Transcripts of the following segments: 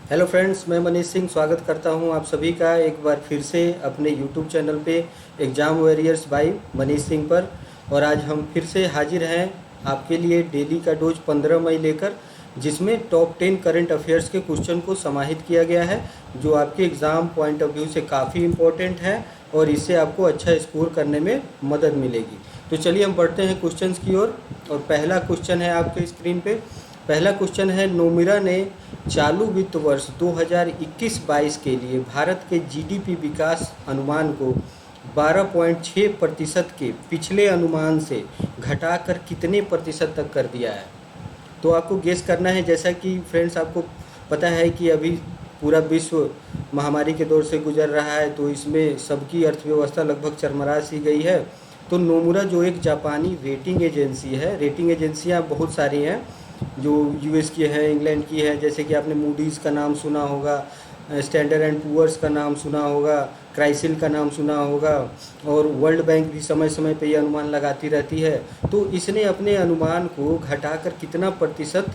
Hello friends, मैं मनीष सिंह स्वागत करता हूं आप सभी का एक बार फिर से अपने यूट्यूब चैनल पे exam warriors by Manish Singh पर। और आज हम फिर से हाजिर हैं आपके लिए डेली का डोज 15 मई लेकर, जिसमें टॉप 10 करंट अफेयर्स के क्वेश्चन को समाहित किया गया है, जो आपके एग्ज़ाम पॉइंट ऑफ व्यू से काफ़ी इम्पोर्टेंट है और इससे आपको अच्छा स्कोर करने में मदद मिलेगी। तो चलिए हम बढ़ते हैं क्वेश्चंस की ओर। और पहला क्वेश्चन है आपके स्क्रीन पे। पहला क्वेश्चन है, नोमिरा ने चालू वित्त वर्ष 2021-22 के लिए भारत के जीडीपी विकास अनुमान को 12.6% के पिछले अनुमान से घटाकर कितने प्रतिशत तक कर दिया है? तो आपको गेस करना है। जैसा कि फ्रेंड्स आपको पता है कि अभी पूरा विश्व महामारी के दौर से गुजर रहा है, तो इसमें सबकी अर्थव्यवस्था लगभग चरमरा सी गई है। तो नोमुरा जो एक जापानी रेटिंग एजेंसी है, रेटिंग एजेंसियां बहुत सारी हैं, जो यूएस की है, इंग्लैंड की है, जैसे कि आपने मूडीज़ का नाम सुना होगा, स्टैंडर्ड एंड पुअर्स का नाम सुना होगा, क्राइसिल का नाम सुना होगा, और वर्ल्ड बैंक भी समय समय पे ये अनुमान लगाती रहती है। तो इसने अपने अनुमान को घटाकर कितना प्रतिशत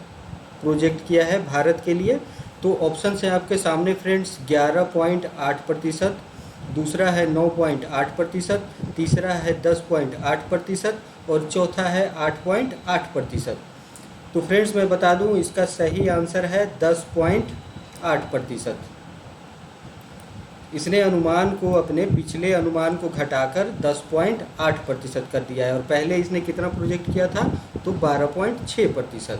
प्रोजेक्ट किया है भारत के लिए? तो ऑप्शन है आपके सामने फ्रेंड्स, 11.8%, दूसरा है 9.8%, तीसरा है 10.8% और चौथा है 8.8%। तो फ्रेंड्स मैं बता दूं, इसका सही आंसर है 10.8%। इसने अनुमान को, अपने पिछले अनुमान को घटाकर 10.8% कर दिया है। और पहले इसने कितना प्रोजेक्ट किया था? तो 12.6%।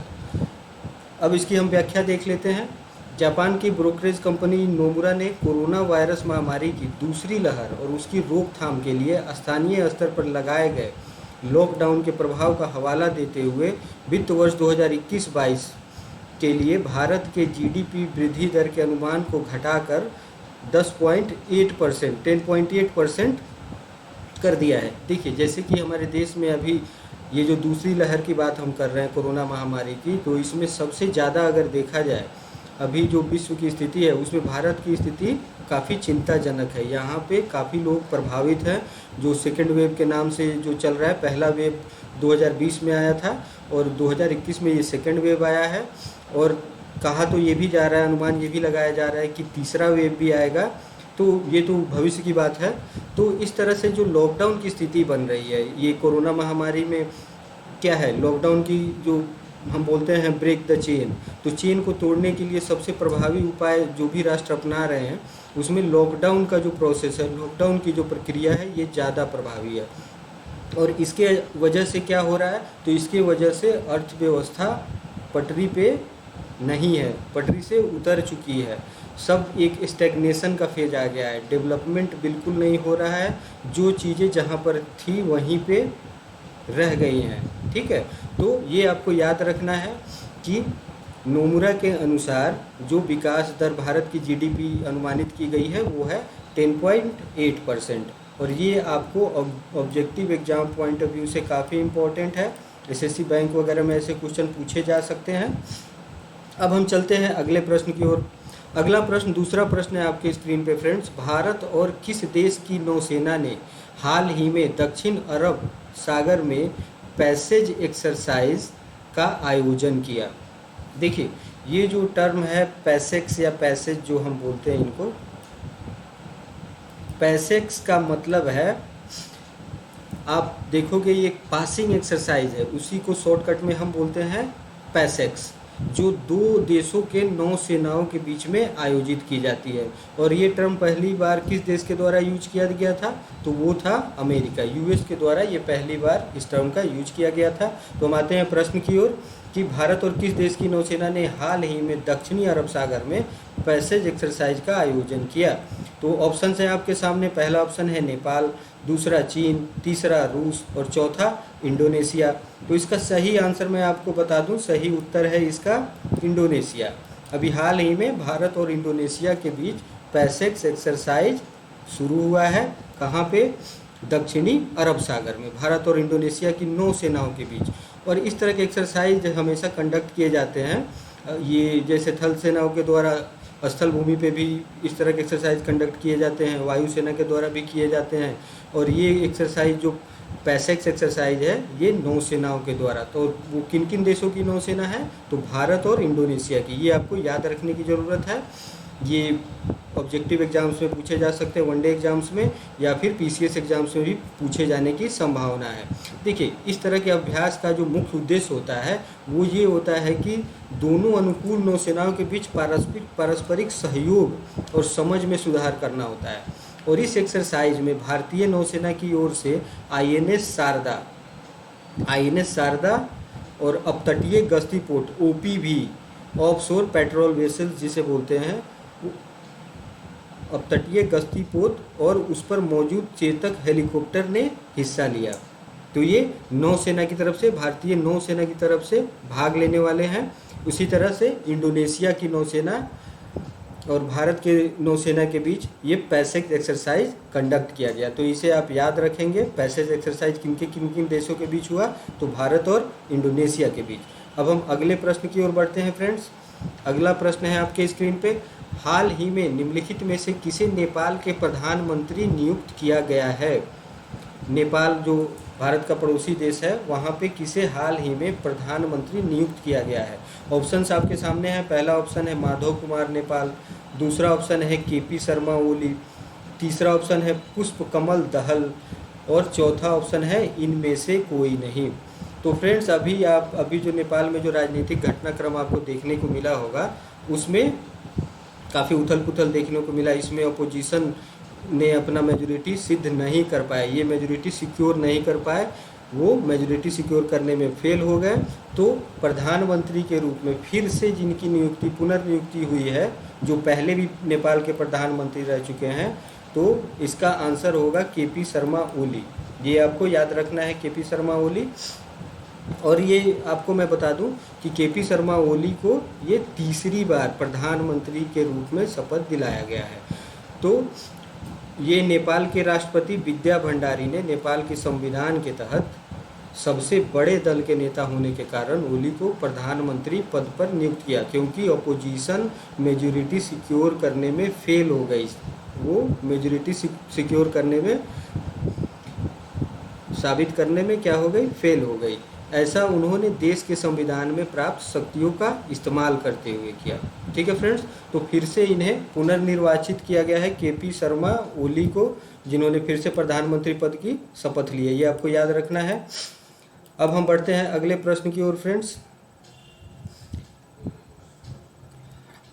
अब इसकी हम व्याख्या देख लेते हैं। जापान की ब्रोकरेज कंपनी नोमुरा ने कोरोना वायरस महामारी की दूसरी लहर और उसकी रोकथाम के लिए स्थानीय स्तर पर लगाए गए लॉकडाउन के प्रभाव का हवाला देते हुए वित्त वर्ष 2021-22 के लिए भारत के जीडीपी वृद्धि दर के अनुमान को घटाकर 10.8% कर दिया है। देखिए, जैसे कि हमारे देश में अभी ये जो दूसरी लहर की बात हम कर रहे हैं कोरोना महामारी की, तो इसमें सबसे ज़्यादा अगर देखा जाए अभी जो विश्व की स्थिति है, उसमें भारत की स्थिति काफ़ी चिंताजनक है। यहाँ पे काफ़ी लोग प्रभावित हैं। जो सेकेंड वेव के नाम से जो चल रहा है, पहला वेव 2020 में आया था और 2021 में ये सेकेंड वेव आया है। और कहा तो ये भी जा रहा है, अनुमान ये भी लगाया जा रहा है कि तीसरा वेव भी आएगा। तो ये तो भविष्य की बात है। तो इस तरह से जो लॉकडाउन की स्थिति बन रही है, ये कोरोना महामारी में क्या है, लॉकडाउन की जो हम बोलते हैं ब्रेक द चेन, तो चेन को तोड़ने के लिए सबसे प्रभावी उपाय जो भी राष्ट्र अपना रहे हैं, उसमें लॉकडाउन का जो प्रोसेस है, लॉकडाउन की जो प्रक्रिया है, ये ज़्यादा प्रभावी है। और इसके वजह से क्या हो रहा है? तो इसके वजह से अर्थव्यवस्था पटरी पे नहीं है, पटरी से उतर चुकी है। सब एक स्टैग्नेशन का फेज आ गया है, डेवलपमेंट बिल्कुल नहीं हो रहा है। जो चीज़ें जहाँ पर थी वहीं पे रह गई हैं। ठीक है, तो ये आपको याद रखना है कि नोमुरा के अनुसार जो विकास दर भारत की जीडीपी अनुमानित की गई है वो है 10.8%। और ये आपको objective exam point of view से काफ़ी इम्पोर्टेंट है। एसएससी बैंक वगैरह में ऐसे क्वेश्चन पूछे जा सकते हैं। अब हम चलते हैं अगले प्रश्न की ओर। अगला प्रश्न, दूसरा प्रश्न है आपके स्क्रीन पे फ्रेंड्स। भारत और किस देश की नौसेना ने हाल ही में दक्षिण अरब सागर में पैसेज एक्सरसाइज का आयोजन किया? देखिए, ये जो टर्म है पैसेक्स या पैसेज जो हम बोलते हैं इनको, पैसेक्स का मतलब है, आप देखोगे ये पासिंग एक्सरसाइज है, उसी को शॉर्टकट में हम बोलते हैं पैसेक्स, जो दो देशों के नौसेनाओं के बीच में आयोजित की जाती है। और ये टर्म पहली बार किस देश के द्वारा यूज किया गया था? तो वो था अमेरिका, यूएस के द्वारा ये पहली बार इस टर्म का यूज किया गया था। तो हम आते हैं प्रश्न की ओर कि भारत और किस देश की नौसेना ने हाल ही में दक्षिणी अरब सागर में पैसेज एक्सरसाइज का आयोजन किया? तो ऑप्शन है आपके सामने। पहला ऑप्शन है नेपाल, दूसरा चीन, तीसरा रूस और चौथा इंडोनेशिया। तो इसका सही आंसर मैं आपको बता दूं, सही उत्तर है इसका इंडोनेशिया। अभी हाल ही में भारत और इंडोनेशिया के बीच पैसेज एक्सरसाइज शुरू हुआ है। कहाँ पे? दक्षिणी अरब सागर में, भारत और इंडोनेशिया की नौसेनाओं के बीच। और इस तरह के एक्सरसाइज हमेशा कंडक्ट किए जाते हैं। ये जैसे थल सेनाओं के द्वारा स्थल भूमि पे भी इस तरह के एक्सरसाइज कंडक्ट किए जाते हैं, वायुसेना के द्वारा भी किए जाते हैं। और ये एक्सरसाइज जो पैसेक्स एक्सरसाइज है ये नौसेनाओं के द्वारा। तो वो किन किन देशों की नौसेना है? तो भारत और इंडोनेशिया की। ये आपको याद रखने की ज़रूरत है। ये ऑब्जेक्टिव एग्जाम्स में पूछे जा सकते हैं, वनडे एग्जाम्स में, या फिर पीसीएस एग्जाम्स में भी पूछे जाने की संभावना है। देखिए, इस तरह के अभ्यास का जो मुख्य उद्देश्य होता है वो ये होता है कि दोनों अनुकूल नौसेनाओं के बीच पारस्परिक सहयोग और समझ में सुधार करना होता है। और इस एक्सरसाइज में भारतीय नौसेना की ओर से आईएनएस शारदा और अपतटीय गश्ती पोत ओपीवी, ऑफशोर पेट्रोल वेसल्स जिसे बोलते हैं, अपतटीय गश्ती पोत और उस पर मौजूद चेतक हेलीकॉप्टर ने हिस्सा लिया। तो ये नौसेना की तरफ से, भारतीय नौसेना की तरफ से भाग लेने वाले हैं। उसी तरह से इंडोनेशिया की नौसेना और भारत के नौसेना के बीच ये पैसेज एक्सरसाइज कंडक्ट किया गया। तो इसे आप याद रखेंगे, पैसेज एक्सरसाइज किन किन देशों के बीच हुआ? तो भारत और इंडोनेशिया के बीच। अब हम अगले प्रश्न की ओर बढ़ते हैं फ्रेंड्स। अगला प्रश्न है आपके स्क्रीन पे, हाल ही में निम्नलिखित में से किसे नेपाल के प्रधानमंत्री नियुक्त किया गया है? नेपाल जो भारत का पड़ोसी देश है, वहाँ पे किसे हाल ही में प्रधानमंत्री नियुक्त किया गया है? ऑप्शंस आपके सामने हैं। पहला ऑप्शन है माधव कुमार नेपाल, दूसरा ऑप्शन है केपी शर्मा ओली, तीसरा ऑप्शन है पुष्प कमल दहल, और चौथा ऑप्शन है इनमें से कोई नहीं। तो फ्रेंड्स, अभी जो नेपाल में जो राजनीतिक घटनाक्रम आपको देखने को मिला होगा, उसमें काफ़ी उथल पुथल देखने को मिला। इसमें अपोजिशन ने अपना मेजोरिटी सिद्ध नहीं कर पाए, ये मेजोरिटी सिक्योर नहीं कर पाए, वो मेजोरिटी सिक्योर करने में फेल हो गए। तो प्रधानमंत्री के रूप में फिर से जिनकी नियुक्ति, पुनर्नियुक्ति हुई है, जो पहले भी नेपाल के प्रधानमंत्री रह चुके हैं, तो इसका आंसर होगा केपी शर्मा ओली। ये आपको याद रखना है, केपी शर्मा ओली। और ये आपको मैं बता दूं कि केपी शर्मा ओली को ये तीसरी बार प्रधानमंत्री के रूप में शपथ दिलाया गया है। तो ये नेपाल के राष्ट्रपति विद्या भंडारी ने नेपाल के संविधान के तहत सबसे बड़े दल के नेता होने के कारण ओली को प्रधानमंत्री पद पर नियुक्त किया, क्योंकि अपोजिशन मेजोरिटी सिक्योर करने में फेल हो गई। वो मेजोरिटी सिक्योर करने में, साबित करने में क्या हो गई? फेल हो गई। ऐसा उन्होंने देश के संविधान में प्राप्त शक्तियों का इस्तेमाल करते हुए किया। ठीक है फ्रेंड्स, तो फिर से इन्हें पुनर्निर्वाचित किया गया है, केपी शर्मा ओली को, जिन्होंने फिर से प्रधानमंत्री पद की शपथ ली है। ये आपको याद रखना है। अब हम बढ़ते हैं अगले प्रश्न की ओर फ्रेंड्स।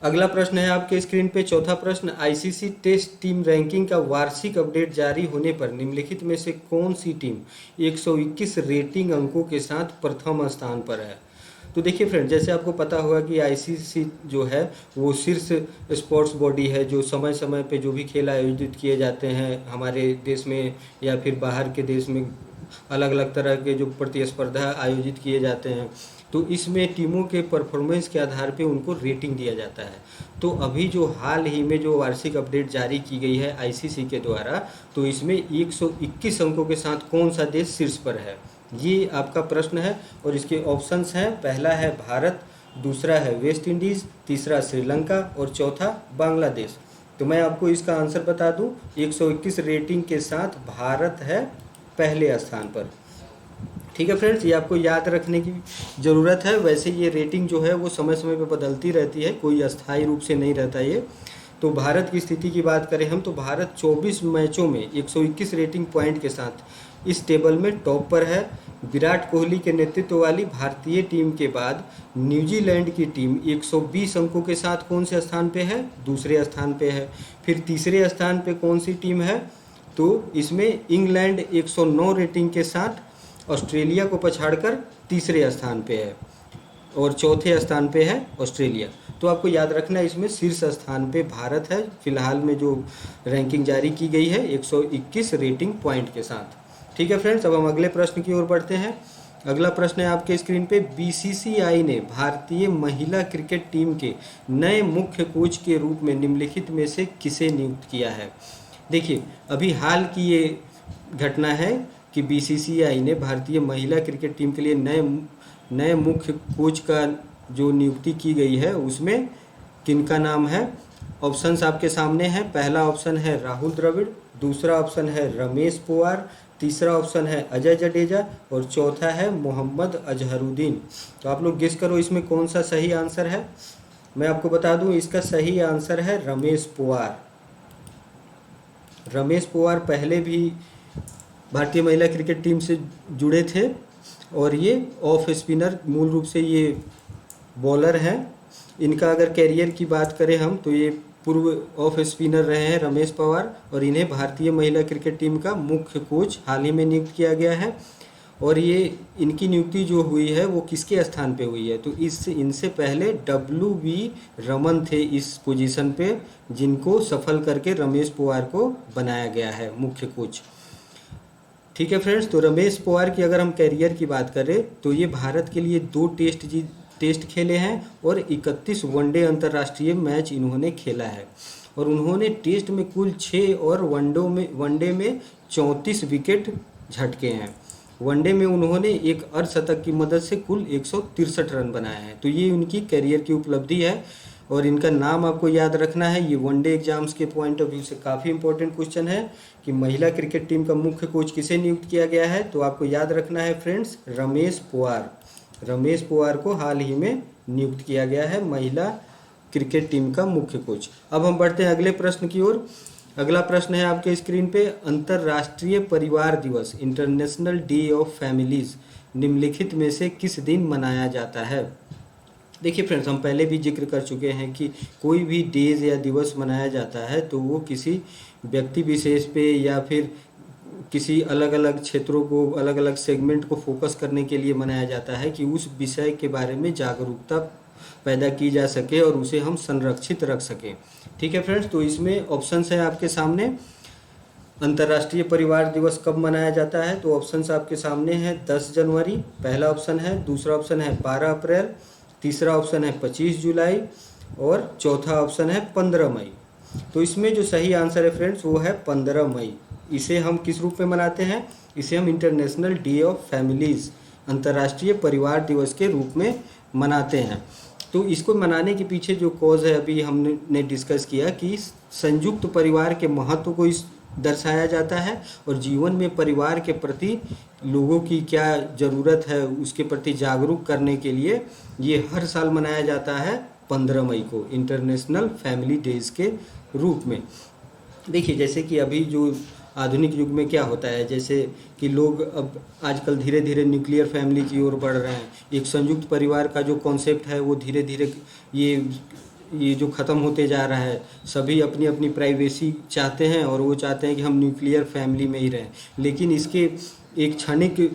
अगला प्रश्न है आपके स्क्रीन पे, चौथा प्रश्न, आईसीसी टेस्ट टीम रैंकिंग का वार्षिक अपडेट जारी होने पर निम्नलिखित में से कौन सी टीम 121 रेटिंग अंकों के साथ प्रथम स्थान पर है? तो देखिए फ्रेंड, जैसे आपको पता होगा कि आईसीसी जो है वो शीर्ष स्पोर्ट्स बॉडी है, जो समय समय पे जो भी खेल आयोजित किए जाते हैं हमारे देश में या फिर बाहर के देश में, अलग अलग तरह के जो प्रतिस्पर्धा आयोजित किए जाते हैं, तो इसमें टीमों के परफॉर्मेंस के आधार पे उनको रेटिंग दिया जाता है। तो अभी जो हाल ही में जो वार्षिक अपडेट जारी की गई है आईसीसी के द्वारा, तो इसमें 121 अंकों के साथ कौन सा देश शीर्ष पर है, ये आपका प्रश्न है। और इसके ऑप्शंस हैं, पहला है भारत, दूसरा है वेस्ट इंडीज़, तीसरा श्रीलंका और चौथा बांग्लादेश। तो मैं आपको इसका आंसर बता दूं, 121 रेटिंग के साथ भारत है पहले स्थान पर। ठीक है फ्रेंड्स, ये आपको याद रखने की ज़रूरत है। वैसे ये रेटिंग जो है वो समय समय पर बदलती रहती है, कोई अस्थायी रूप से नहीं रहता ये। तो भारत की स्थिति की बात करें हम, तो भारत 24 मैचों में 121 रेटिंग पॉइंट के साथ इस टेबल में टॉप पर है। विराट कोहली के नेतृत्व वाली भारतीय टीम के बाद न्यूजीलैंड की टीम 120 अंकों के साथ कौन से स्थान पे है? दूसरे स्थान पे है। फिर तीसरे स्थान पे कौन सी टीम है? तो इसमें इंग्लैंड 109 रेटिंग के साथ ऑस्ट्रेलिया को पछाड़कर तीसरे स्थान पे है, और चौथे स्थान पे है ऑस्ट्रेलिया। तो आपको याद रखना है, इसमें शीर्ष स्थान पे भारत है फिलहाल में जो रैंकिंग जारी की गई है 121 रेटिंग पॉइंट के साथ। ठीक है फ्रेंड्स, अब हम अगले प्रश्न की ओर बढ़ते हैं। अगला प्रश्न है आपके स्क्रीन पे, बीसीसीआई ने भारतीय महिला क्रिकेट टीम के नए मुख्य कोच के रूप में निम्नलिखित में से किसे नियुक्त किया है? देखिए, अभी हाल की ये घटना है कि बीसीसीआई ने भारतीय महिला क्रिकेट टीम के लिए नए मुख्य कोच का जो नियुक्ति की गई है, उसमें किनका नाम है? ऑप्शंस आपके सामने हैं। पहला ऑप्शन है राहुल द्रविड़, दूसरा ऑप्शन है रमेश पोवार, तीसरा ऑप्शन है अजय जडेजा और चौथा है मोहम्मद अजहरुद्दीन। तो आप लोग गेस करो इसमें कौन सा सही आंसर है। मैं आपको बता दूं इसका सही आंसर है रमेश पुवार। रमेश पुवार पहले भी भारतीय महिला क्रिकेट टीम से जुड़े थे और ये ऑफ स्पिनर मूल रूप से ये बॉलर हैं। इनका अगर कैरियर की बात करें हम तो ये पूर्व ऑफ स्पिनर रहे हैं रमेश पवार, और इन्हें भारतीय महिला क्रिकेट टीम का मुख्य कोच हाल ही में नियुक्त किया गया है। और ये इनकी नियुक्ति जो हुई है वो किसके स्थान पे हुई है, तो इनसे पहले WV रमन थे इस पोजीशन पे, जिनको सफल करके रमेश पवार को बनाया गया है मुख्य कोच। ठीक है फ्रेंड्स, तो रमेश पवार की अगर हम कैरियर की बात करें तो ये भारत के लिए 2 टेस्ट खेले हैं और 31 वनडे अंतर्राष्ट्रीय मैच इन्होंने खेला है। और उन्होंने टेस्ट में कुल 6 और वनडे में 34 विकेट झटके हैं। वनडे में उन्होंने एक अर्धशतक की मदद से कुल 163 रन बनाए हैं। तो ये उनकी कैरियर की उपलब्धि है और इनका नाम आपको याद रखना है। ये वनडे एग्जाम्स के पॉइंट ऑफ व्यू से काफ़ी इंपॉर्टेंट क्वेश्चन है कि महिला क्रिकेट टीम का मुख्य कोच किसे नियुक्त किया गया है, तो आपको याद रखना है फ्रेंड्स रमेश पवार। रमेश पवार को हाल ही में नियुक्त किया गया है महिला क्रिकेट टीम का मुख्य कोच। अब हम बढ़ते हैं अगले प्रश्न की ओर। अगला प्रश्न है आपके स्क्रीन पे, अंतर्राष्ट्रीय परिवार दिवस इंटरनेशनल डे ऑफ फैमिलीज निम्नलिखित में से किस दिन मनाया जाता है। देखिए फ्रेंड्स, हम पहले भी जिक्र कर चुके हैं कि कोई भी डेज या दिवस मनाया जाता है तो वो किसी व्यक्ति विशेष पे या फिर किसी अलग अलग क्षेत्रों को, अलग अलग सेगमेंट को फोकस करने के लिए मनाया जाता है कि उस विषय के बारे में जागरूकता पैदा की जा सके और उसे हम संरक्षित रख सकें। ठीक है फ्रेंड्स, तो इसमें ऑप्शंस हैं आपके सामने। अंतर्राष्ट्रीय परिवार दिवस कब मनाया जाता है, तो ऑप्शंस आपके सामने हैं। 10 जनवरी पहला ऑप्शन है, दूसरा ऑप्शन है 12 अप्रैल, तीसरा ऑप्शन है 25 जुलाई और चौथा ऑप्शन है 15 मई। तो इसमें जो सही आंसर है फ्रेंड्स वो है 15 मई। इसे हम किस रूप में मनाते हैं, इसे हम इंटरनेशनल डे ऑफ फैमिलीज अंतर्राष्ट्रीय परिवार दिवस के रूप में मनाते हैं। तो इसको मनाने के पीछे जो कॉज है अभी हमने डिस्कस किया कि संयुक्त परिवार के महत्व को इस दर्शाया जाता है और जीवन में परिवार के प्रति लोगों की क्या ज़रूरत है उसके प्रति जागरूक करने के लिए ये हर साल मनाया जाता है 15 मई को इंटरनेशनल फैमिली डेज के रूप में। देखिए जैसे कि अभी जो आधुनिक युग में क्या होता है, जैसे कि लोग अब आजकल धीरे धीरे न्यूक्लियर फैमिली की ओर बढ़ रहे हैं। एक संयुक्त परिवार का जो कॉन्सेप्ट है वो धीरे धीरे ये जो ख़त्म होते जा रहा है। सभी अपनी अपनी प्राइवेसी चाहते हैं और वो चाहते हैं कि हम न्यूक्लियर फैमिली में ही रहें। लेकिन इसके एक क्षणिक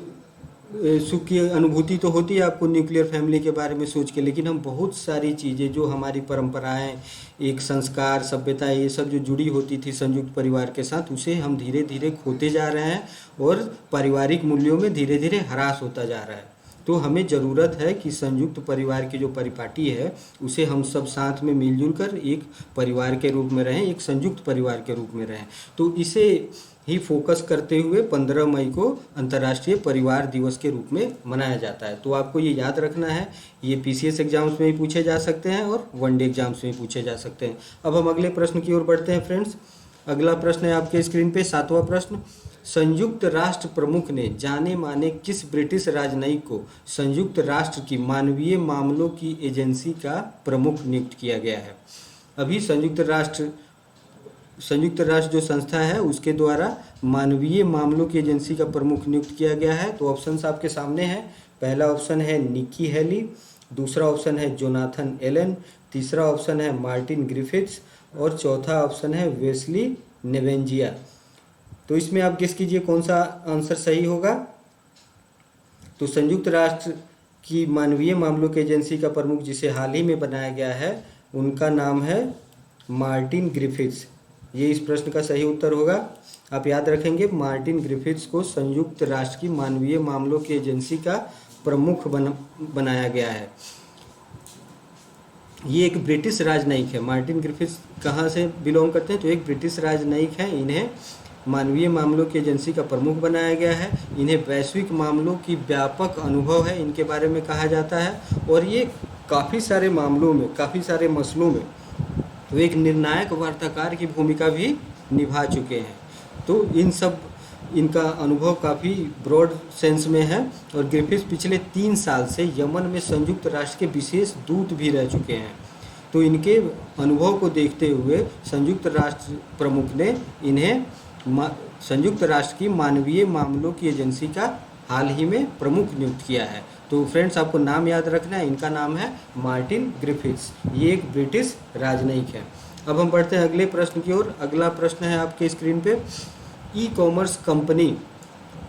सुख की अनुभूति तो होती है आपको न्यूक्लियर फैमिली के बारे में सोच के, लेकिन हम बहुत सारी चीज़ें जो हमारी परंपराएं, एक संस्कार, सभ्यता, ये सब जो जुड़ी होती थी संयुक्त परिवार के साथ, उसे हम धीरे धीरे खोते जा रहे हैं और पारिवारिक मूल्यों में धीरे धीरे ह्रास होता जा रहा है। तो हमें ज़रूरत है कि संयुक्त परिवार की जो परिपाटी है उसे हम सब साथ में मिलजुल कर एक परिवार के रूप में रहें, एक संयुक्त परिवार के रूप में रहें। तो इसे ही फोकस करते हुए 15 मई को अंतर्राष्ट्रीय परिवार दिवस के रूप में मनाया जाता है। तो आपको ये याद रखना है, ये PCS एग्जाम्स में भी पूछे जा सकते हैं और वनडे एग्जाम्स में भी पूछे जा सकते हैं। अब हम अगले प्रश्न की ओर बढ़ते हैं फ्रेंड्स। अगला प्रश्न है आपके स्क्रीन पे 7वां प्रश्न, संयुक्त राष्ट्र प्रमुख ने जाने माने किस ब्रिटिश राजनयिक को संयुक्त राष्ट्र की मानवीय मामलों की एजेंसी का प्रमुख नियुक्त किया गया है। अभी संयुक्त राष्ट्र जो संस्था है उसके द्वारा मानवीय मामलों की एजेंसी का प्रमुख नियुक्त किया गया है। तो ऑप्शंस आपके सामने हैं। पहला ऑप्शन है निकी हेली, दूसरा ऑप्शन है जोनाथन एलन, तीसरा ऑप्शन है मार्टिन ग्रिफिथ्स और चौथा ऑप्शन है वेस्ली नेवेंजिया। तो इसमें आप गेस कीजिए कौन सा आंसर सही होगा। तो संयुक्त राष्ट्र की मानवीय मामलों की एजेंसी का प्रमुख जिसे हाल ही में बनाया गया है उनका नाम है मार्टिन ग्रिफिथ्स। ये इस प्रश्न का सही उत्तर होगा। आप याद रखेंगे मार्टिन ग्रिफिथ्स को संयुक्त राष्ट्र की मानवीय मामलों की एजेंसी का प्रमुख बनाया गया है। ये एक ब्रिटिश राजनयिक है। मार्टिन ग्रिफिथ्स कहाँ से बिलोंग करते हैं, तो एक ब्रिटिश राजनयिक हैं। इन्हें मानवीय मामलों की एजेंसी का प्रमुख बनाया गया है। इन्हें वैश्विक मामलों की व्यापक अनुभव है इनके बारे में कहा जाता है और ये काफ़ी सारे मामलों में, काफ़ी सारे मसलों में वो एक निर्णायक वार्ताकार की भूमिका भी निभा चुके हैं। तो इन सब इनका अनुभव काफ़ी ब्रॉड सेंस में है। और ग्रिफिथ्स पिछले 3 साल से यमन में संयुक्त राष्ट्र के विशेष दूत भी रह चुके हैं। तो इनके अनुभव को देखते हुए संयुक्त राष्ट्र प्रमुख ने इन्हें संयुक्त राष्ट्र की मानवीय मामलों की एजेंसी का हाल ही में प्रमुख नियुक्त किया है। तो फ्रेंड्स, आपको नाम याद रखना है, इनका नाम है मार्टिन ग्रिफिथ्स। ये एक ब्रिटिश राजनयिक है। अब हम बढ़ते हैं अगले प्रश्न की ओर। अगला प्रश्न है आपके स्क्रीन पे, e commerce company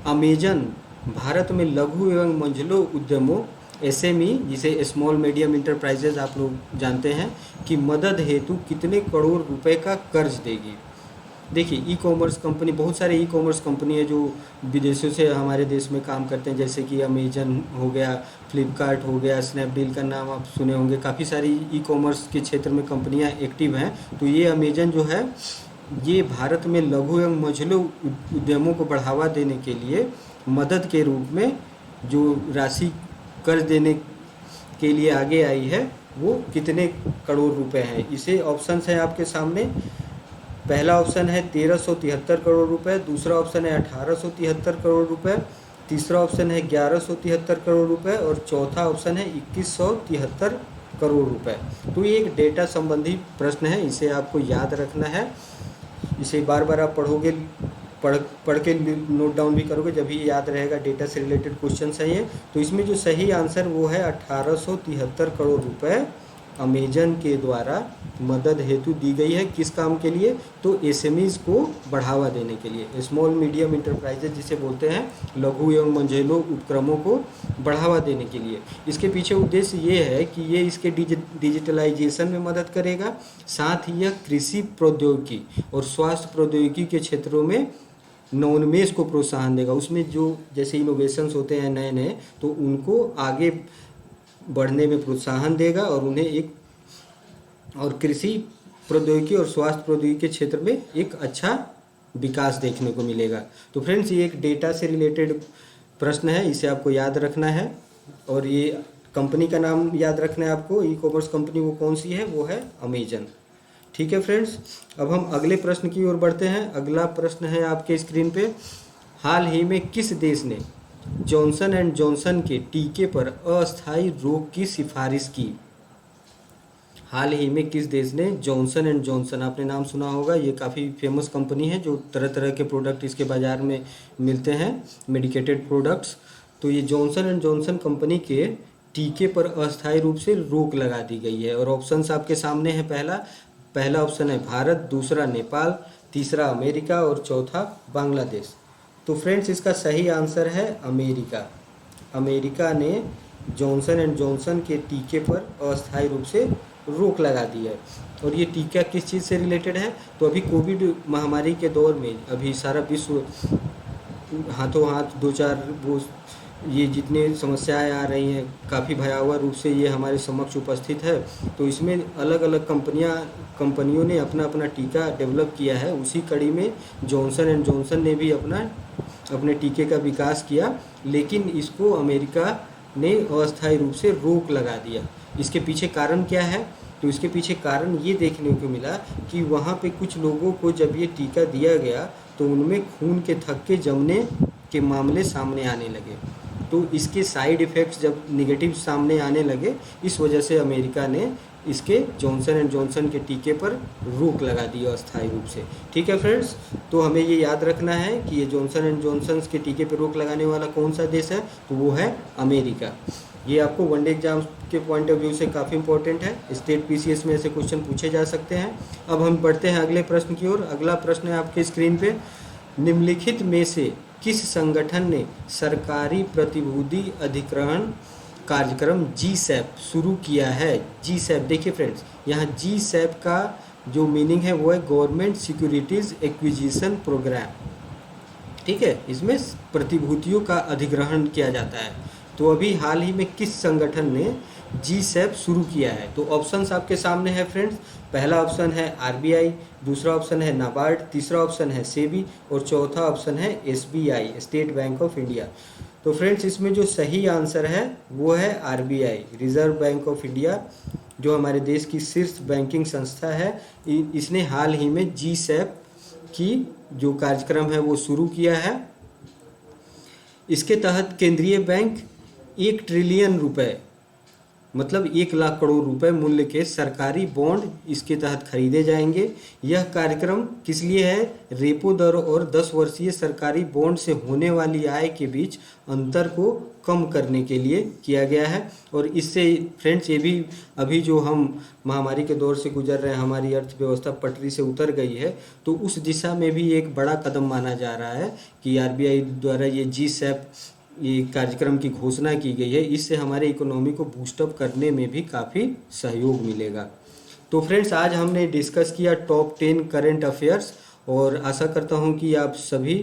Amazon Bharat में लघु एवं मंझलो उद्यमों एसएमई, जिसे स्मॉल मीडियम इंटरप्राइजेज आप लोग जानते हैं, की मदद हेतु कितने करोड़ रुपए का कर्ज देगी। देखिए, ई कॉमर्स कंपनी, बहुत सारे ई कॉमर्स कंपनी है जो विदेशों से हमारे देश में काम करते हैं, जैसे कि अमेजन हो गया, फ्लिपकार्ट हो गया, स्नैपडील का नाम आप सुने होंगे। काफ़ी सारी ई कॉमर्स के क्षेत्र में कंपनियां एक्टिव हैं। तो ये अमेजन जो है, ये भारत में लघु एवं मझोले उद्यमों को बढ़ावा देने के लिए मदद के रूप में जो राशि कर्ज देने के लिए आगे आई है, वो कितने करोड़ रुपए हैं। इसे ऑप्शंस हैं आपके सामने। पहला ऑप्शन है 1373 करोड़ रुपए, दूसरा ऑप्शन है 1873 करोड़ रुपए, तीसरा ऑप्शन है 1173 करोड़ रुपए और चौथा ऑप्शन है 2173 करोड़ रुपए। तो ये एक डेटा संबंधी प्रश्न है, इसे आपको याद रखना है। इसे बार बार आप पढ़ के नोट डाउन भी करोगे, जब भी याद रहेगा। डेटा से रिलेटेड क्वेश्चन है ये। तो इसमें जो सही आंसर वो है 1873 करोड़ रुपए अमेजन के द्वारा मदद हेतु दी गई है। किस काम के लिए? तो एसएमईज को बढ़ावा देने के लिए, स्मॉल मीडियम इंटरप्राइजेज जिसे बोलते हैं, लघु एवं मंझोले उपक्रमों को बढ़ावा देने के लिए। इसके पीछे उद्देश्य ये है कि ये इसके डिजिटलाइजेशन में मदद करेगा, साथ ही यह कृषि प्रौद्योगिकी और स्वास्थ्य प्रौद्योगिकी के क्षेत्रों में नवोन्मेष को प्रोत्साहन देगा। उसमें जो जैसे इनोवेशंस होते हैं नए नए, तो उनको आगे बढ़ने में प्रोत्साहन देगा और उन्हें एक और कृषि प्रौद्योगिकी और स्वास्थ्य प्रौद्योगिकी के क्षेत्र में एक अच्छा विकास देखने को मिलेगा। तो फ्रेंड्स, ये एक डेटा से रिलेटेड प्रश्न है, इसे आपको याद रखना है। और ये कंपनी का नाम याद रखना है आपको। ई कॉमर्स कंपनी वो कौन सी है? वो है अमेजन। ठीक है फ्रेंड्स, अब हम अगले प्रश्न की ओर बढ़ते हैं। अगला प्रश्न है आपके स्क्रीन पे, हाल ही में किस देश ने जॉनसन एंड जॉनसन के टीके पर अस्थायी रोक की सिफारिश की? हाल ही में किस देश ने जॉनसन एंड जॉनसन, आपने नाम सुना होगा, ये काफ़ी फेमस कंपनी है, जो तरह तरह के प्रोडक्ट इसके बाज़ार में मिलते हैं, मेडिकेटेड प्रोडक्ट्स। तो ये जॉनसन एंड जॉनसन कंपनी के टीके पर अस्थायी रूप से रोक लगा दी गई है। और ऑप्शंस आपके सामने है। पहला ऑप्शन है भारत, दूसरा नेपाल, तीसरा अमेरिका और चौथा बांग्लादेश। तो फ्रेंड्स, इसका सही आंसर है अमेरिका। अमेरिका ने जॉनसन एंड जॉनसन के टीके पर अस्थायी रूप से रोक लगा दी है। और ये टीका किस चीज़ से रिलेटेड है? तो अभी कोविड महामारी के दौर में अभी सारा विश्व हाथों हाथ दो चार वो ये जितने समस्याएं आ रही हैं, काफ़ी भयावह रूप से ये हमारे समक्ष उपस्थित है। तो इसमें अलग अलग कंपनियों ने अपना अपना टीका डेवलप किया है। उसी कड़ी में जॉनसन एंड जॉनसन ने भी अपने टीके का विकास किया, लेकिन इसको अमेरिका ने अस्थायी रूप से रोक लगा दिया। इसके पीछे कारण क्या है? तो इसके पीछे कारण ये देखने को मिला कि वहाँ पे कुछ लोगों को जब ये टीका दिया गया तो उनमें खून के थक्के जमने के मामले सामने आने लगे। तो इसके साइड इफ़ेक्ट्स जब निगेटिव सामने आने लगे, इस वजह से अमेरिका ने इसके जॉनसन एंड जॉनसन के टीके पर रोक लगा दी अस्थायी रूप से। ठीक है फ्रेंड्स, तो हमें ये याद रखना है कि ये जॉनसन एंड जॉनसन के टीके पर रोक लगाने वाला कौन सा देश है? तो वो है अमेरिका। ये आपको वनडे एग्जाम के पॉइंट ऑफ व्यू से काफ़ी इंपॉर्टेंट है। स्टेट पीसीएस में ऐसे क्वेश्चन पूछे जा सकते हैं। अब हम बढ़ते हैं अगले प्रश्न की ओर। अगला प्रश्न है आपके स्क्रीन पे, निम्नलिखित में से किस संगठन ने सरकारी प्रतिभूति अधिग्रहण कार्यक्रम GSAP शुरू किया है? GSAP, देखिए फ्रेंड्स, यहाँ GSAP का जो मीनिंग है वो है गवर्नमेंट सिक्योरिटीज़ एक्विजिशन प्रोग्राम। ठीक है, इसमें प्रतिभूतियों का अधिग्रहण किया जाता है। तो अभी हाल ही में किस संगठन ने GSAP शुरू किया है? तो ऑप्शंस आपके सामने है फ्रेंड्स। पहला ऑप्शन है RBI, दूसरा ऑप्शन है नाबार्ड, तीसरा ऑप्शन है सेबी और चौथा ऑप्शन है SBI, state bank of India. तो फ्रेंड्स, इसमें जो सही आंसर है वो है RBI, reserve bank of India, जो हमारे देश की शीर्ष बैंकिंग संस्था है। इसने हाल ही में GSAP की जो कार्यक्रम है वो शुरू किया है इसके तहत केंद्रीय बैंक 1 ट्रिलियन रुपए मतलब 1 लाख करोड़ रुपए मूल्य के सरकारी बॉन्ड इसके तहत खरीदे जाएंगे। यह कार्यक्रम किस लिए है? रेपो दर और 10 वर्षीय सरकारी बॉन्ड से होने वाली आय के बीच अंतर को कम करने के लिए किया गया है। और इससे फ्रेंड्स ये भी अभी जो हम महामारी के दौर से गुजर रहे हैं, हमारी अर्थव्यवस्था पटरी से उतर गई है, तो उस दिशा में भी एक बड़ा कदम माना जा रहा है कि आरबीआई द्वारा ये GSEP ये कार्यक्रम की घोषणा की गई है। इससे हमारे इकोनॉमी को बूस्टअप करने में भी काफ़ी सहयोग मिलेगा। तो फ्रेंड्स आज हमने डिस्कस किया टॉप 10 करंट अफेयर्स और आशा करता हूं कि आप सभी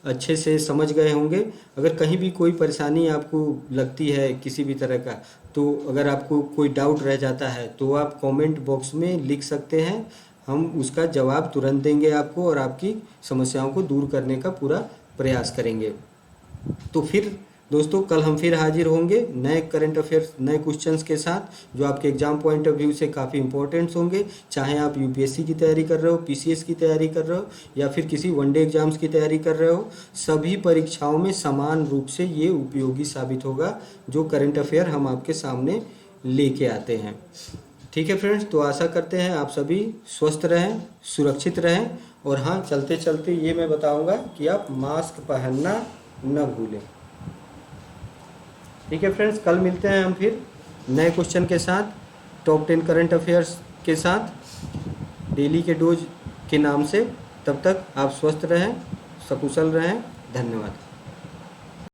अच्छे से समझ गए होंगे। अगर कहीं भी कोई परेशानी आपको लगती है किसी भी तरह का, तो अगर आपको कोई डाउट रह जाता है तो आप कमेंट बॉक्स में लिख सकते हैं, हम उसका जवाब तुरंत देंगे आपको और आपकी समस्याओं को दूर करने का पूरा प्रयास करेंगे। तो फिर दोस्तों कल हम फिर हाजिर होंगे नए करंट अफेयर्स, नए क्वेश्चंस के साथ जो आपके एग्जाम पॉइंट ऑफ व्यू से काफ़ी इंपॉर्टेंट्स होंगे। चाहे आप यूपीएससी की तैयारी कर रहे हो, पीसीएस की तैयारी कर रहे हो या फिर किसी वनडे एग्जाम्स की तैयारी कर रहे हो, सभी परीक्षाओं में समान रूप से ये उपयोगी साबित होगा जो करंट अफेयर हम आपके सामने लेके आते हैं। ठीक है फ्रेंड्स, तो आशा करते हैं आप सभी स्वस्थ रहें, सुरक्षित रहें। और हाँ, चलते चलते ये मैं बताऊँगा कि आप मास्क पहनना न भूलें। ठीक है फ्रेंड्स, कल मिलते हैं हम फिर नए क्वेश्चन के साथ, टॉप 10 करंट अफेयर्स के साथ, डेली के डोज के नाम से। तब तक आप स्वस्थ रहें, सकुशल रहें। धन्यवाद।